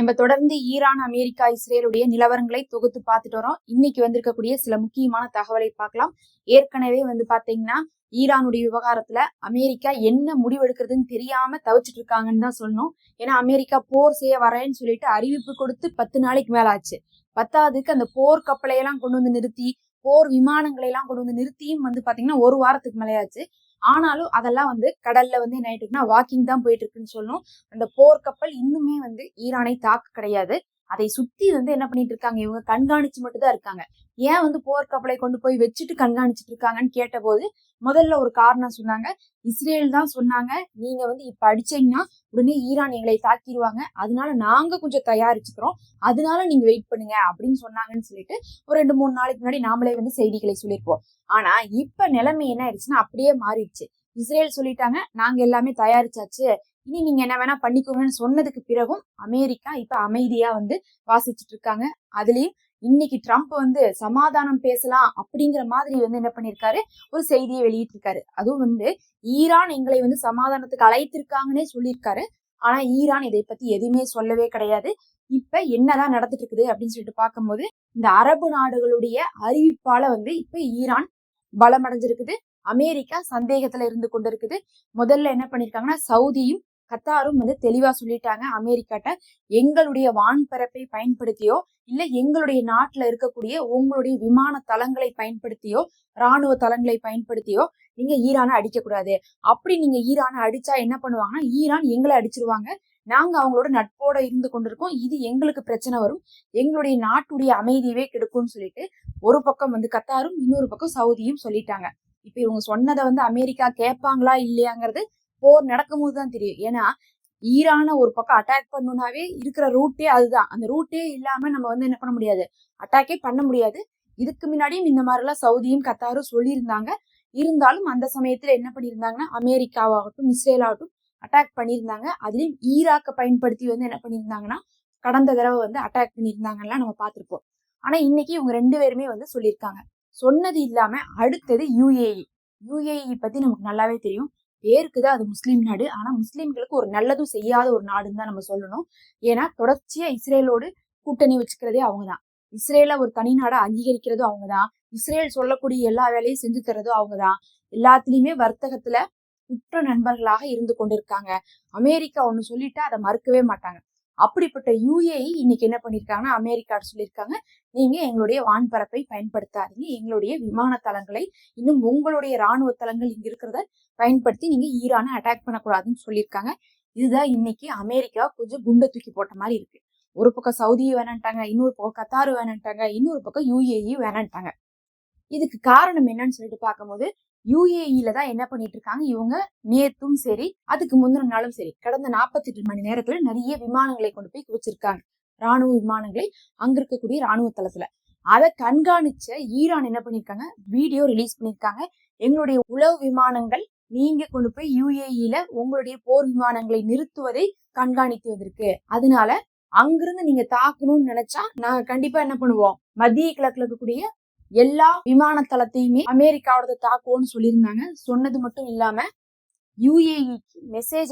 நம்ம தொடர்ந்து Iran, America, இஸ்ரேலுடைய நிலவரங்களை தொகுத்து பார்த்துட்டு வரோம். இன்னைக்கு வந்திருக்கக்கூடிய சில முக்கியமான தகவலை பார்க்கலாம். ஏற்கனவே பாத்தீங்கன்னா ஈரானுடைய விவகாரத்துல அமெரிக்கா என்ன முடிவெடுக்கிறதுன்னு தெரியாம தவிச்சிட்டு இருக்காங்கன்னு தான் சொல்லணும். ஏன்னா அமெரிக்கா போர் செய்ய வரேன்னு சொல்லிட்டு அறிவிப்பு கொடுத்து 10 நாளைக்கு மேல ஆச்சு. 10வதுக்கு அந்த போர் கப்பலை எல்லாம் கொண்டு வந்து நிறுத்தி, போர் விமானங்களை எல்லாம் கொண்டு வந்து நிறுத்தியும் பாத்தீங்கன்னா 1 வாரத்துக்கு மேலேயாச்சு. ஆனாலும் அதெல்லாம் கடல்ல என்ன ஆயிட்டு இருக்குன்னா வாக்கிங் தான் போயிட்டு இருக்குன்னு சொல்லணும். அந்த போர் கப்பல் இன்னுமே ஈரானை தாக்க கிடையாது. அதை சுத்தி என்ன பண்ணிட்டு இருக்காங்க, இவங்க கண்காணிச்சு மட்டும் தான் இருக்காங்க. ஏன் போர் கப்பலை கொண்டு போய் வச்சுட்டு கண்காணிச்சுட்டு இருக்காங்கன்னு கேட்ட போது முதல்ல ஒரு காரணம் சொன்னாங்க. இஸ்ரேல் தான் சொன்னாங்க, நீங்க இப்ப அடிச்சீங்கன்னா உடனே ஈரான் எங்களை தாக்கிடுவாங்க, அதனால நாங்க கொஞ்சம் தயாரிச்சுக்கிறோம், அதனால நீங்க வெயிட் பண்ணுங்க அப்படின்னு சொன்னாங்கன்னு சொல்லிட்டு ஒரு 2-3 நாளைக்கு முன்னாடி நாமளே செய்திகளை சொல்லியிருப்போம். ஆனா இப்ப நிலைமை என்ன ஆயிடுச்சுன்னா அப்படியே மாறிடுச்சு. இஸ்ரேல் சொல்லிட்டாங்க, நாங்க எல்லாமே தயாரிச்சாச்சு, இனி நீங்க என்ன வேணா பண்ணிக்கோங்கன்னு சொன்னதுக்கு பிறகும் அமெரிக்கா இப்ப அமைதியா வாசிச்சுட்டு இருக்காங்க. அதுலயும் இன்னைக்கு ட்ரம்ப் சமாதானம் பேசலாம் அப்படிங்கிற மாதிரி என்ன பண்ணிருக்காரு, ஒரு செய்தியை வெளியிட்டிருக்காரு. அதுவும் ஈரான் எங்களை சமாதானத்துக்கு அழைத்திருக்காங்கன்னே சொல்லியிருக்காரு. ஆனா ஈரான் இதை பத்தி எதுவுமே சொல்லவே கிடையாது. இப்ப என்னதான் நடந்துட்டு இருக்குது அப்படின்னு சொல்லிட்டு பார்க்கும்போது இந்த அரபு நாடுகளுடைய அறிவிப்பால இப்ப ஈரான் பலமடைஞ்சிருக்குது. அமெரிக்கா சந்தேகத்துல இருந்து கொண்டு இருக்குது. முதல்ல என்ன பண்ணிருக்காங்கன்னா சவுதியும் கத்தாரும் தெளிவா சொல்லிட்டாங்க அமெரிக்காட்ட, எங்களுடைய வான்பரப்பை பயன்படுத்தியோ இல்ல எங்களுடைய நாட்டுல இருக்கக்கூடிய உங்களுடைய விமான தளங்களை பயன்படுத்தியோ ராணுவ தளங்களை பயன்படுத்தியோ நீங்க ஈரானை அடிக்க கூடாது. அப்படி நீங்க ஈரானை அடிச்சா என்ன பண்ணுவாங்கன்னா ஈரான் எங்களை அடிச்சிருவாங்க, நாங்க அவங்களோட நட்போட இருந்து கொண்டிருக்கோம், இது எங்களுக்கு பிரச்சனை வரும், எங்களுடைய நாட்டுடைய அமைதியவே கெடுக்கும்னு சொல்லிட்டு ஒரு பக்கம் கத்தாரும் இன்னொரு பக்கம் சவுதியும் சொல்லிட்டாங்க. இப்ப இவங்க சொன்னதை அமெரிக்கா கேட்பாங்களா இல்லையாங்கிறது போர் நடக்கும் போதுதான் தெரியும். ஏன்னா ஈரான ஒரு பக்கம் அட்டாக் பண்ணுனாவே இருக்கிற ரூட்டே அதுதான். அந்த ரூட்டே இல்லாம நம்ம என்ன பண்ண முடியாது, அட்டாக்கே பண்ண முடியாது. இதுக்கு முன்னாடியும் இந்த மாதிரி எல்லாம் சவுதியும் கத்தாரும் சொல்லியிருந்தாங்க. இருந்தாலும் அந்த சமயத்துல என்ன பண்ணியிருந்தாங்கன்னா அமெரிக்காவாகட்டும் இஸ்ரேலாகட்டும் அட்டாக் பண்ணியிருந்தாங்க. அதுலயும் ஈராக்கை பயன்படுத்தி என்ன பண்ணியிருந்தாங்கன்னா கடந்த தடவை அட்டாக் பண்ணியிருந்தாங்கலாம் நம்ம பார்த்திருப்போம். ஆனா இன்னைக்கு இவங்க 2 பேருமே சொல்லியிருக்காங்க. சொன்னது இல்லாம அடுத்தது யுஏஇ பத்தி நமக்கு நல்லாவே தெரியும். பேருக்குதான் அது முஸ்லீம் நாடு, ஆனா முஸ்லீம்களுக்கு ஒரு நல்லதும் செய்யாத ஒரு நாடுன்னு தான் நம்ம சொல்லணும். ஏன்னா தொடர்ச்சியா இஸ்ரேலோடு கூட்டணி வச்சுக்கிறதே அவங்கதான், இஸ்ரேல ஒரு தனி நாடா அங்கீகரிக்கிறதும் அவங்கதான், இஸ்ரேல் சொல்லக்கூடிய எல்லா வேலையும் செஞ்சு தரதும் அவங்கதான், எல்லாத்துலயுமே வர்த்தகத்துல உற்ற நண்பர்களாக இருந்து கொண்டிருக்காங்க. அமெரிக்கா ஒண்ணு சொல்லிட்டா அதை மறுக்கவே மாட்டாங்க. அப்படிப்பட்ட யுஏஇ இன்னைக்கு என்ன பண்ணிருக்காங்கன்னா அமெரிக்கா சொல்லியிருக்காங்க, நீங்க எங்களுடைய வான்பரப்பை பயன்படுத்தாதீங்க, எங்களுடைய விமான தளங்களை இன்னும் உங்களுடைய ராணுவ தளங்கள் இங்க இருக்கிறத பயன்படுத்தி நீங்க ஈரானை அட்டாக் பண்ணக்கூடாதுன்னு சொல்லியிருக்காங்க. இதுதான் இன்னைக்கு அமெரிக்கா கொஞ்சம் குண்டை தூக்கி போட்ட மாதிரி இருக்கு. ஒரு பக்கம் சவுதியை வேணான்ட்டாங்க, இன்னொரு பக்கம் கத்தாரு வேணான்ட்டாங்க, இன்னொரு பக்கம் யுஏஇ வேணான்ட்டாங்க. இதுக்கு காரணம் என்னன்னு சொல்லிட்டு பார்க்கும்போது யுஏஇல தான் என்ன பண்ணிட்டு இருக்காங்க, இவங்க நேத்தும் சரி அதுக்கு முந்தின நாளும் சரி கடந்த 48 மணி நேரத்துல நிறைய விமானங்களை கொண்டு போய் குவிச்சிருக்காங்க, ராணுவ விமானங்களை அங்க இருக்கக்கூடிய ராணுவ தளத்துல. அதை கண்காணிச்ச ஈரான் என்ன பண்ணிருக்காங்க, வீடியோ ரிலீஸ் பண்ணிருக்காங்க. எங்களுடைய உளவு விமானங்கள் நீங்க கொண்டு போய் யுஏஇல உங்களுடைய போர் விமானங்களை நிறுத்துவதை கண்காணித்து வந்திருக்கு, அதனால அங்கிருந்து நீங்க தாக்கணும்னு நினைச்சா நாங்க கண்டிப்பா என்ன பண்ணுவோம், மத்திய கிழக்குல இருக்கக்கூடிய எல்லா விமான தளத்தையுமே அமெரிக்காவோட தாக்குவோம்னு சொல்லியிருந்தாங்க. சொன்னது மட்டும் இல்லாம யுஏஇக்கு மெசேஜ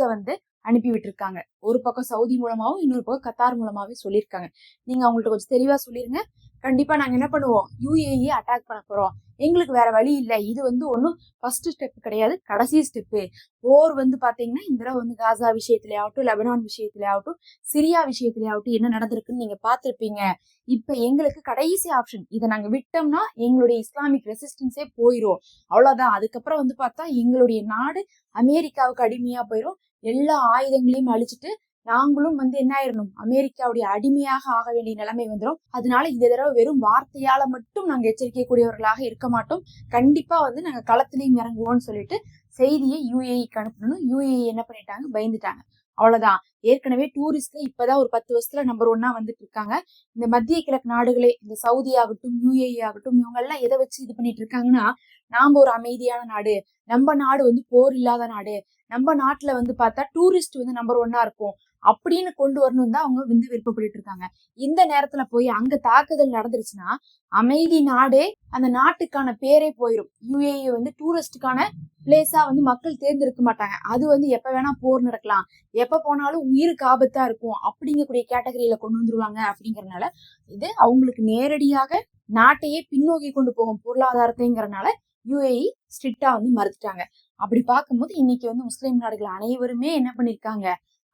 அனுப்பி விட்டுருக்காங்க. ஒரு பக்கம் சவுதி மூலமாவும் இன்னொரு பக்கம் கத்தார் மூலமாவே சொல்லியிருக்காங்க, நீங்க அவங்கள்ட்ட கொஞ்சம் தெளிவா சொல்லிருங்க, கண்டிப்பா நாங்க என்ன பண்ணுவோம், யுஏஇ அட்டாக் பண்ண போறோம், எங்களுக்கு வேற வழி இல்லை, இது ஒன்னும் ஃபர்ஸ்ட் ஸ்டெப் கிடையாது, கடைசி ஸ்டெப்பு. போர் பாத்தீங்கன்னா இந்த தடவை காசா விஷயத்திலே ஆகட்டும், லெபனான் விஷயத்திலே ஆகட்டும், சிரியா விஷயத்திலே ஆகட்டும் என்ன நடந்திருக்குன்னு நீங்க பாத்திருப்பீங்க. இப்ப எங்களுக்கு கடைசி ஆப்ஷன், இதை நாங்க விட்டோம்னா எங்களுடைய இஸ்லாமிக் ரெசிஸ்டன்ஸே போயிரும், அவ்வளவுதான். அதுக்கப்புறம் பார்த்தா எங்களுடைய நாடு அமெரிக்காவுக்கு அடிமையா போயிரும், எல்லா ஆயுதங்களையும் அழிச்சிட்டு நாங்களும் என்ன ஆயிரணும், அமெரிக்காவுடைய அடிமையாக ஆக வேண்டிய நிலைமை வந்துடும். அதனால இந்த தடவை வெறும் வார்த்தையால மட்டும் நாங்க எச்சரிக்கை கூடியவர்களாக இருக்க மாட்டோம், கண்டிப்பா நாங்க களத்திலையும் இறங்குவோம்னு சொல்லிட்டு செய்தியை யுஏஇக்கு அனுப்பணும். யுஏஇ என்ன பண்ணிட்டாங்க, பயந்துட்டாங்க, அவ்வளவுதான். ஏற்கனவே டூரிஸ்ட்ல இப்பதான் ஒரு 10 வருஷத்துல நம்பர் 1 வந்துட்டு இருக்காங்க. இந்த மத்திய கிழக்கு நாடுகளே, இந்த சவுதி ஆகட்டும் யுஏஇ ஆகட்டும், இவங்க எல்லாம் எதை வச்சு இது பண்ணிட்டு இருக்காங்கன்னா, நாம ஒரு அமைதியான நாடு, நம்ம நாடு போர் இல்லாத நாடு, நம்ம நாட்டுல பார்த்தா டூரிஸ்ட் நம்பர் 1 இருக்கும் அப்படின்னு கொண்டு வரணும் தான் அவங்க வந்து விருப்பப்பட்டு இருக்காங்க. இந்த நேரத்துல போய் அங்க தாக்குதல் நடந்துருச்சுன்னா அமைதி நாடே அந்த நாட்டுக்கான பேரே போயிடும். யுஏஇ வந்து டூரிஸ்டுக்கான பிளேஸா வந்து மக்கள் தேர்ந்தெடுக்க மாட்டாங்க. அது வந்து எப்ப வேணா போர் நடக்கலாம், எப்ப போனாலும் உயிருக்கு ஆபத்தா இருக்கும் அப்படிங்கக்கூடிய கேட்டகரியில கொண்டு வந்துருவாங்க. அப்படிங்கறதுனால இது அவங்களுக்கு நேரடியாக நாட்டையே பின்னோக்கி கொண்டு போகும் பொருளாதாரத்தைங்கிறனால யுஏஇ ஸ்ட்ரிக்டா வந்து மறுத்துட்டாங்க. அப்படி பார்க்கும்போது இன்னைக்கு வந்து முஸ்லிம் நாடுகள் அனைவருமே என்ன பண்ணிருக்காங்க,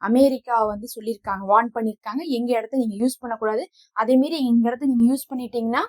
அமெரிக்காவை வந்து சொல்லியிருக்காங்க, வார்ன் பண்ணிருக்காங்க, எங்க இடத்த நீங்க யூஸ் பண்ணக்கூடாது, அதே மீறி எங்க இடத்த நீங்க யூஸ் பண்ணிட்டீங்கன்னா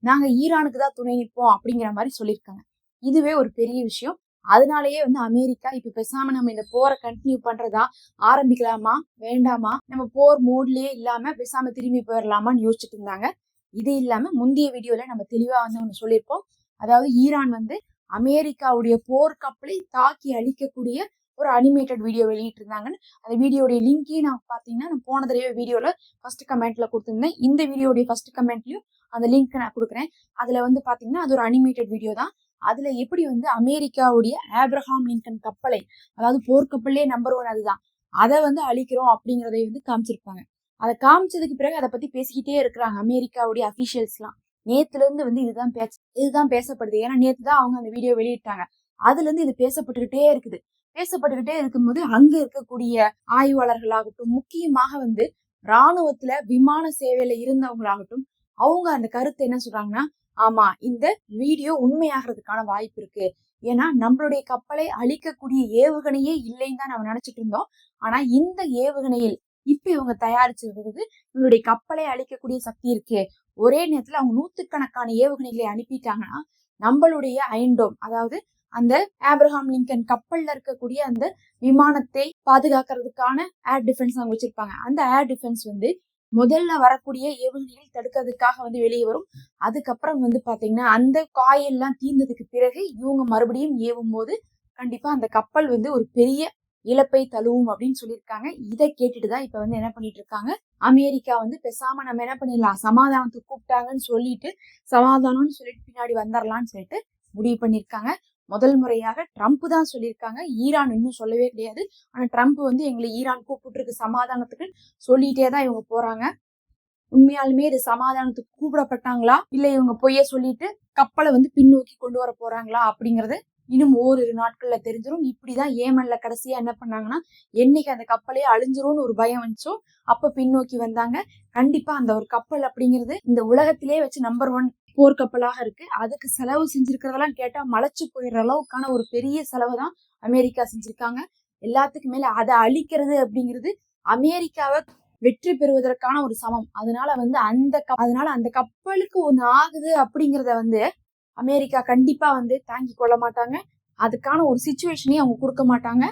நாங்க ஈரானுக்கு தான் துணை நிற்போம் அப்படிங்கிற மாதிரி சொல்லியிருக்காங்க. இதுவே ஒரு பெரிய விஷயம். அதனாலயே வந்து அமெரிக்கா இப்ப பேசாம நம்ம இந்த போரை கண்டினியூ பண்றதா, ஆரம்பிக்கலாமா வேண்டாமா, நம்ம போர் மோட்லயே இல்லாம பேசாம திரும்பி போயிடலாமான்னு யோசிச்சுட்டு இருந்தாங்க. இது இல்லாம முந்தைய வீடியோல நம்ம தெளிவா வந்து ஒண்ணு சொல்லியிருப்போம். அதாவது ஈரான் வந்து அமெரிக்காவுடைய போர் கப்பலை தாக்கி அழிக்கக்கூடிய ஒரு அனிமேட்டட் வீடியோ வெளியிட்டு இருந்தாங்கன்னு. அந்த வீடியோடைய லிங்கையும் நான் பாத்தீங்கன்னா நான் போன தடவை வீடியோல ஃபர்ஸ்ட் கமெண்ட்ல கொடுத்திருந்தேன். இந்த வீடியோடைய ஃபர்ஸ்ட் கமெண்ட்லயும் அந்த லிங்க் நான் கொடுக்குறேன். அதுல வந்து பாத்தீங்கன்னா அது ஒரு அனிமேட்டட் வீடியோ தான். அதுல எப்படி வந்து அமெரிக்காவுடைய ஆப்ரஹாம் லிங்கன் கப்பலை, அதாவது போர்க்கப்பல்லே நம்பர் 1 அதுதான், அதை வந்து அழிக்கிறோம் அப்படிங்கிறதை வந்து காமிச்சிருப்பாங்க. அதை காமிச்சதுக்கு பிறகு அதை பத்தி பேசிக்கிட்டே இருக்கிறாங்க அமெரிக்காவுடைய அபிஷியல்ஸ் எல்லாம். நேத்துல இருந்து வந்து இதுதான் பேசப்படுது. ஏன்னா நேத்து தான் அவங்க அந்த வீடியோ வெளியிட்டாங்க. அதுல இருந்து இது பேசப்பட்டுக்கிட்டே இருக்குது. பேசப்பட்டுக்கிட்டே இருக்கும்போது அங்க இருக்கக்கூடிய ஆய்வாளர்களாகட்டும், முக்கியமாக வந்து ராணுவத்துல விமான சேவையில இருந்தவங்களாகட்டும், அவங்க அந்த கருத்தை என்ன சொல்றாங்கன்னா, ஆமா இந்த வீடியோ உண்மையாகிறதுக்கான வாய்ப்பு இருக்கு. ஏன்னா நம்மளுடைய கப்பலை அழிக்கக்கூடிய ஏவுகணையே இல்லைன்னு தான் நம்ம நினைச்சிட்டு இருந்தோம். ஆனா இந்த ஏவுகணையில் இப்ப இவங்க தயாரிச்சிருக்கிறது இவங்களுடைய கப்பலை அழிக்கக்கூடிய சக்தி இருக்கு. ஒரே நேரத்துல அவங்க நூத்துக்கணக்கான ஏவுகணைகளை அனுப்பிட்டாங்கன்னா நம்மளுடைய அயன்டோம், அதாவது அந்த ஆப்ரஹாம் லிங்கன் கப்பல்ல இருக்கக்கூடிய அந்த விமானத்தை பாதுகாக்கிறதுக்கான ஏர் டிஃபென்ஸ் அவங்க வச்சிருப்பாங்க. அந்த ஏர் டிஃபென்ஸ் வந்து முதல்ல வரக்கூடிய ஏவுகணைகள் தடுக்கிறதுக்காக வந்து வெளியே வரும். அதுக்கப்புறம் வந்து பாத்தீங்கன்னா அந்த காயெல்லாம் தீர்ந்ததுக்கு பிறகு இவங்க மறுபடியும் ஏவும் போது கண்டிப்பா அந்த கப்பல் வந்து ஒரு பெரிய இழப்பை தழுவும் அப்படின்னு சொல்லியிருக்காங்க. இதை கேட்டுட்டுதான் இப்ப வந்து என்ன பண்ணிட்டு இருக்காங்க, அமெரிக்கா வந்து பேசாம நம்ம என்ன பண்ணிடலாம், சமாதானத்துக்கு கூப்பிட்டாங்கன்னு சொல்லிட்டு சமாதானம்னு சொல்லிட்டு பின்னாடி வந்துடலாம்னு சொல்லிட்டு முடிவு பண்ணிருக்காங்க. முதல் முறையாக ட்ரம்ப் தான் சொல்லியிருக்காங்க, ஈரான் இன்னும் சொல்லவே கிடையாது. ஆனா ட்ரம்ப் வந்து எங்களை ஈரான் கூப்பிட்டு இருக்கு சமாதானத்துக்கு சொல்லிட்டே தான் இவங்க போறாங்க. உண்மையாலுமே இது சமாதானத்துக்கு கூப்பிடப்பட்டாங்களா இல்ல இவங்க பொய்ய சொல்லிட்டு கப்பலை வந்து பின்னோக்கி கொண்டு வர போறாங்களா அப்படிங்கறது இன்னும் ஓரிரு நாட்கள்ல தெரிஞ்சிடும். இப்படிதான் ஏமன்ல கடைசியா என்ன பண்ணாங்கன்னா, என்னைக்கு அந்த கப்பலே அழிஞ்சிரும்னு ஒரு பயம் வந்துச்சோ அப்ப பின்னோக்கி வந்தாங்க. கண்டிப்பா அந்த ஒரு கப்பல் அப்படிங்கிறது இந்த உலகத்திலே வச்சு நம்பர் 1 போர்க்கப்பலாக இருக்கு. அதுக்கு செலவு செஞ்சிருக்கிறதெல்லாம் கேட்டா மலைச்சு போயிடுற அளவுக்கான ஒரு பெரிய செலவு தான் அமெரிக்கா செஞ்சிருக்காங்க. எல்லாத்துக்கு மேல அதை அழிக்கிறது அப்படிங்கிறது அமெரிக்காவை வெற்றி பெறுவதற்கான ஒரு சமம். அதனால வந்து அந்த கப்பலுக்கு ஒண்ணு ஆகுது அப்படிங்கறத வந்து அமெரிக்கா கண்டிப்பா வந்து தாங்கி கொள்ள மாட்டாங்க. அதுக்கான ஒரு சிச்சுவேஷனையும் அவங்க கொடுக்க மாட்டாங்க.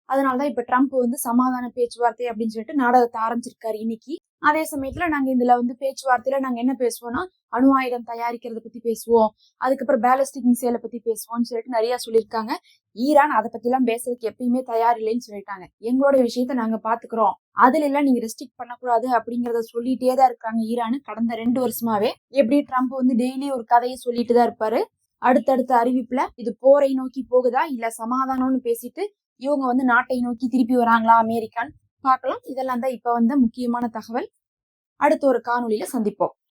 அதனாலதான் இப்ப ட்ரம்ப் வந்து சமாதான பேச்சுவார்த்தை அப்படின்னு சொல்லிட்டு நாடகத்தை ஆரம்பிச்சிருக்காரு இன்னைக்கு. அதே சமயத்துல நாங்க இதுல வந்து பேச்சுவார்த்தையில நாங்க என்ன பேசுவோம்னா, அணு ஆயுதம் தயாரிக்கிறத பத்தி பேசுவோம், அதுக்கப்புறம் பேலிஸ்டிக் மிசைலை பத்தி பேசுவோம்னு சொல்லிட்டு நிறைய சொல்லியிருக்காங்க. ஈரான் அதை பத்தி எல்லாம் பேசுறதுக்கு எப்பயுமே தயார் இல்லைன்னு சொல்லிட்டாங்க. எங்களோட விஷயத்த நாங்க பாத்துக்கிறோம், அதுல எல்லாம் நீங்க ரெஸ்ட்ரிக்ட் பண்ணக்கூடாது அப்படிங்கறத சொல்லிட்டே தான் இருக்காங்க ஈரான் கடந்த 2 வருஷமாவே. எப்படி ட்ரம்ப் வந்து டெய்லி ஒரு கதையை சொல்லிட்டு தான் இருப்பாரு. அடுத்தடுத்த அறிவிப்புல இது போரை நோக்கி போகுதா இல்ல சமாதானம்னு பேசிட்டு இவங்க வந்து நாட்டை நோக்கி திருப்பி வராங்களா அமெரிக்கான்னு பார்க்கலாம். இதெல்லாம் தான் இப்ப வந்து முக்கியமான தகவல். அடுத்த ஒரு காணொளியில சந்திப்போம்.